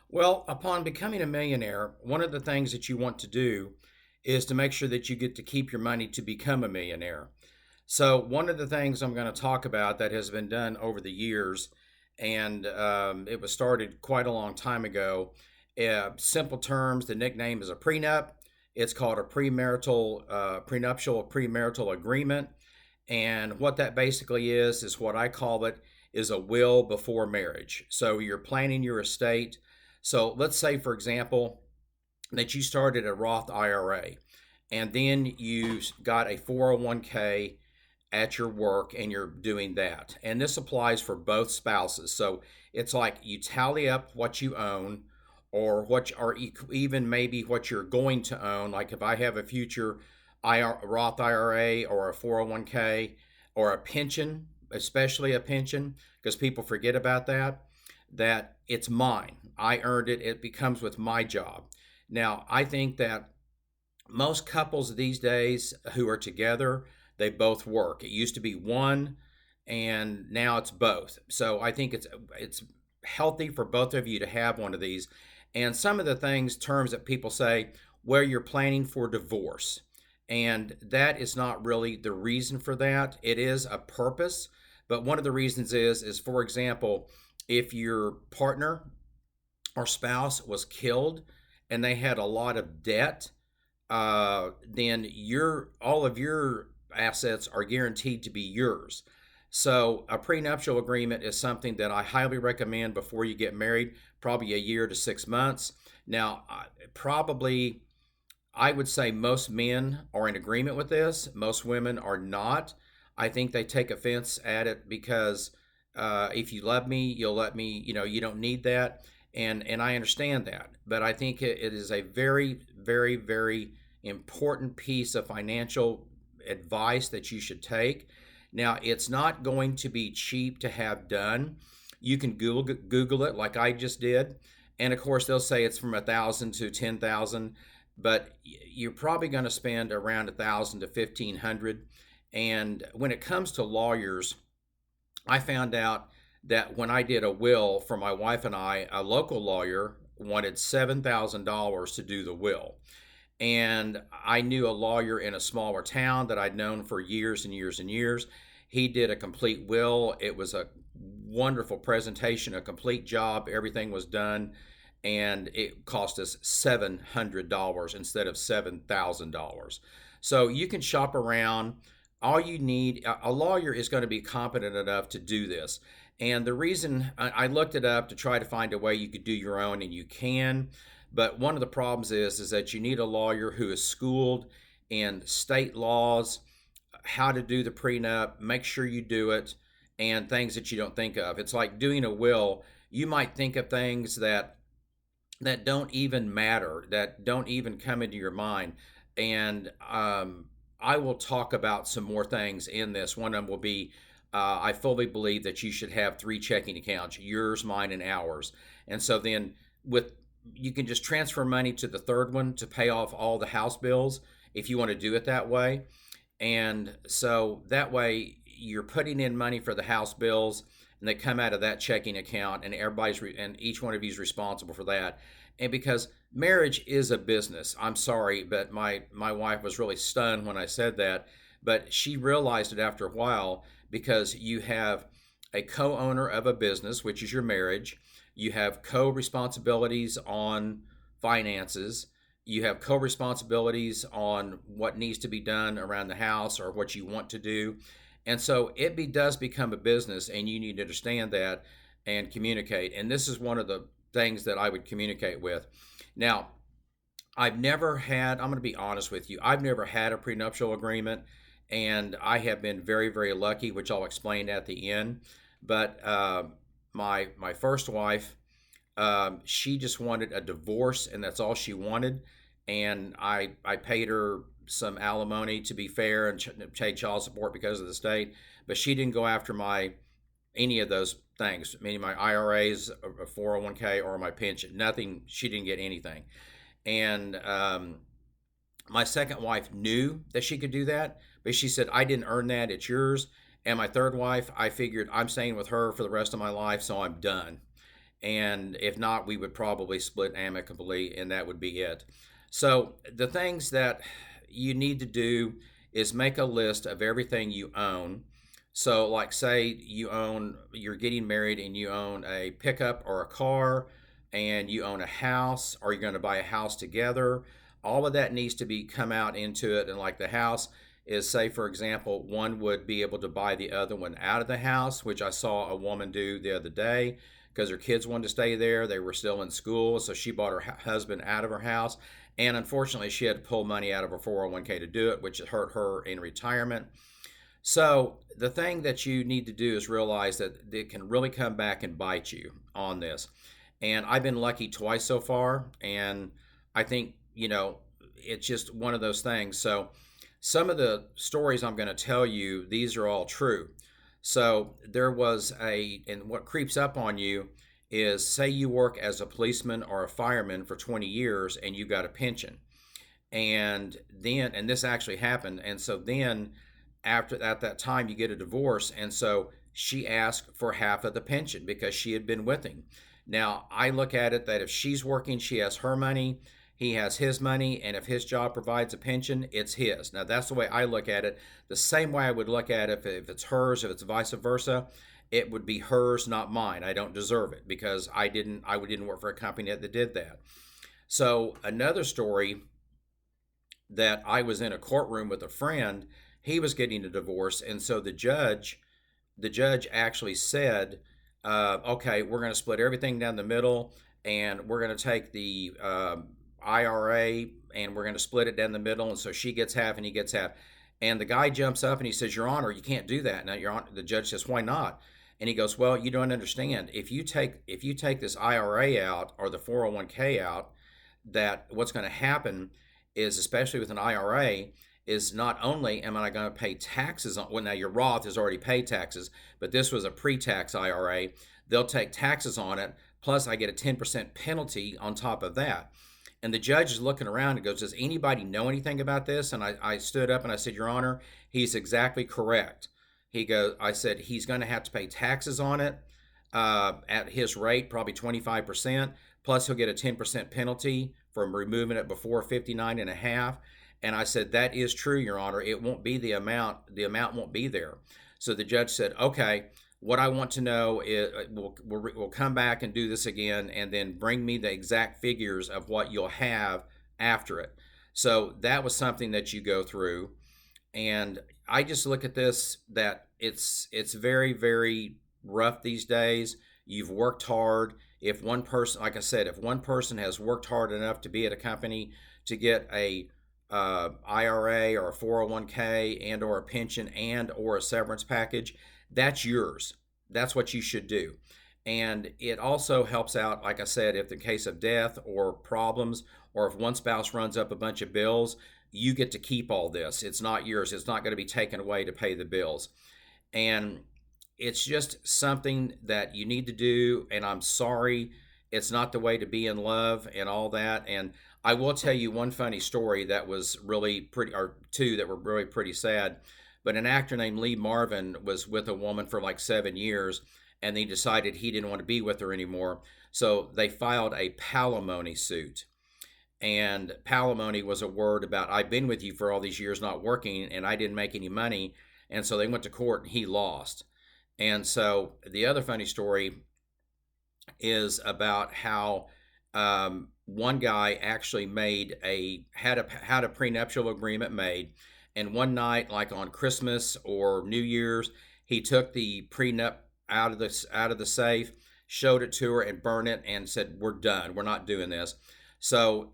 Well, upon becoming a millionaire, one of the things that you want to do is to make sure that you get to keep your money to become a millionaire. So, one of the things I'm going to talk about that has been done over the years, and it was started quite a long time ago. Simple terms, the nickname is a prenup. It's called a premarital agreement. And what that basically is what I call it is a will before marriage. So, you're planning your estate. So, let's say, for example, that you started a Roth IRA and then you got a 401k at your work and you're doing that. And this applies for both spouses. So it's like you tally up what you own or even maybe what you're going to own. Like if I have a future Roth IRA or a 401k or a pension, especially a pension, because people forget about that it's mine. I earned it. It becomes with my job. Now, I think that most couples these days who are together, they both work. It used to be one, and now it's both. So I think it's healthy for both of you to have one of these. And some of the terms that people say, where you're planning for divorce. And that is not really the reason for that. It is a purpose, but one of the reasons is for example, if your partner or spouse was killed and they had a lot of debt, then all of your assets are guaranteed to be yours. So a prenuptial agreement is something that I highly recommend before you get married, probably a year to 6 months. Now, probably I would say most men are in agreement with this. Most women are not. I think they take offense at it because if you love me, you'll let me, you don't need that. And I understand that. But I think it is a very, very, very important piece of financial advice that you should take. Now, it's not going to be cheap to have done. You can Google it like I just did. And of course, they'll say it's from 1,000 to 10,000, but you're probably going to spend around 1,000 to 1,500. And when it comes to lawyers, I found out that when I did a will for my wife and I, a local lawyer wanted $7,000 to do the will. And I knew a lawyer in a smaller town that I'd known for years and years and years. He did a complete will. It was a wonderful presentation, a complete job. Everything was done. And it cost us $700 instead of $7,000. So you can shop around. All you need, a lawyer is going to be competent enough to do this. And the reason I looked it up to try to find a way you could do your own, and you can. But one of the problems is that you need a lawyer who is schooled in state laws, how to do the prenup, make sure you do it, and things that you don't think of. It's like doing a will. You might think of things that don't even matter, that don't even come into your mind. And I will talk about some more things in this. One of them will be I fully believe that you should have 3 checking accounts, yours, mine, and ours. And so then you can just transfer money to the third one to pay off all the house bills if you want to do it that way. And so that way you're putting in money for the house bills and they come out of that checking account, and and each one of you is responsible for that. And because marriage is a business, I'm sorry, but my wife was really stunned when I said that, but she realized it after a while, because you have a co-owner of a business, which is your marriage. You have co-responsibilities on finances. You have co-responsibilities on what needs to be done around the house or what you want to do. And so does become a business, and you need to understand that and communicate. And this is one of the things that I would communicate with. Now, I'm going to be honest with you, I've never had a prenuptial agreement, and I have been very, very lucky, which I'll explain at the end. But my first wife, she just wanted a divorce, and that's all she wanted. And I paid her some alimony to be fair, and paid child support because of the state. But she didn't go after any of those things, meaning my IRAs, a 401k, or my pension. Nothing. She didn't get anything. And my second wife knew that she could do that, but she said, I didn't earn that. It's yours. And my third wife, I figured I'm staying with her for the rest of my life, so I'm done. And if not, we would probably split amicably, and that would be it. So the things that you need to do is make a list of everything you own. So, like, say you're getting married and you own a pickup or a car, and you own a house, or you're going to buy a house together. All of that needs to be come out into it. And like the house is, say, for example, one would be able to buy the other one out of the house, which I saw a woman do the other day because her kids wanted to stay there. They were still in school, so she bought her husband out of her house. And unfortunately, she had to pull money out of her 401k to do it, which hurt her in retirement. So the thing that you need to do is realize that it can really come back and bite you on this. And I've been lucky twice so far, and I think, it's just one of those things. So some of the stories I'm going to tell you, these are all true. So and what creeps up on you is, say you work as a policeman or a fireman for 20 years and you got a pension. And this actually happened. And so then at that time, you get a divorce. And so she asked for half of the pension because she had been with him. Now, I look at it that if she's working, she has her money, he has his money, and if his job provides a pension, it's his. Now, that's the way I look at it. The same way I would look at it if it's hers, if it's vice versa, it would be hers, not mine. I don't deserve it because I didn't work for a company that did that. So another story, that I was in a courtroom with a friend, he was getting a divorce, and so the judge actually said, okay, we're going to split everything down the middle, and we're going to take the IRA and we're going to split it down the middle, and so she gets half and he gets half. And the guy jumps up and he says, Your Honor, you can't do that. Now, Your Honor, the judge says, why not? And he goes, well, you don't understand. If you take this IRA out or the 401k out, that what's going to happen is, especially with an IRA, is not only am I going to pay taxes on, well, now your Roth has already paid taxes, but this was a pre-tax IRA. They'll take taxes on it, plus I get a 10% penalty on top of that. And the judge is looking around and goes, does anybody know anything about this? And I stood up and I said, Your Honor, he's exactly correct. I said, he's going to have to pay taxes on it at his rate, probably 25%, plus he'll get a 10% penalty for removing it before 59 and a half. And I said, that is true, Your Honor. It won't be the amount won't be there. So the judge said, okay, what I want to know is we'll come back and do this again, and then bring me the exact figures of what you'll have after it. So that was something that you go through. And I just look at this, that it's very, very rough these days. You've worked hard. If one person, like I said, if one person has worked hard enough to be at a company to get a IRA or a 401k and or a pension and or a severance package, that's yours. That's what you should do. And it also helps out, like I said, if in case of death or problems, or if one spouse runs up a bunch of bills, you get to keep all this. It's not yours. It's not going to be taken away to pay the bills. And it's just something that you need to do. And I'm sorry, it's not the way to be in love and all that. And I will tell you one funny story that was really pretty, or two that were really pretty sad. But an actor named Lee Marvin was with a woman for like 7 years, and he decided he didn't want to be with her anymore. So they filed a palimony suit. And palimony was a word about, I've been with you for all these years not working, and I didn't make any money. And so they went to court and he lost. And so the other funny story is about how one guy actually had a prenuptial agreement made, and one night, like on Christmas or New Year's, he took the prenup out of the safe, showed it to her, and burned it, and said, "We're done. We're not doing this." So,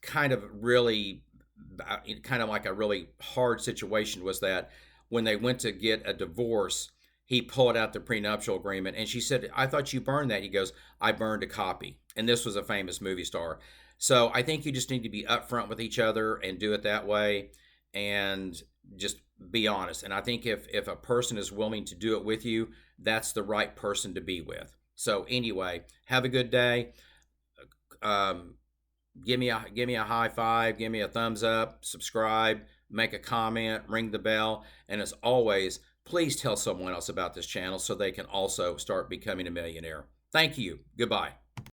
kind of like a really hard situation was that when they went to get a divorce, he pulled out the prenuptial agreement, and she said, "I thought you burned that." He goes, "I burned a copy." And this was a famous movie star. So I think you just need to be upfront with each other and do it that way, and just be honest. And I think if a person is willing to do it with you, that's the right person to be with. So anyway, have a good day. Give me a high five, give me a thumbs up, subscribe, make a comment, ring the bell, and as always, please tell someone else about this channel so they can also start becoming a millionaire. Thank you. Goodbye.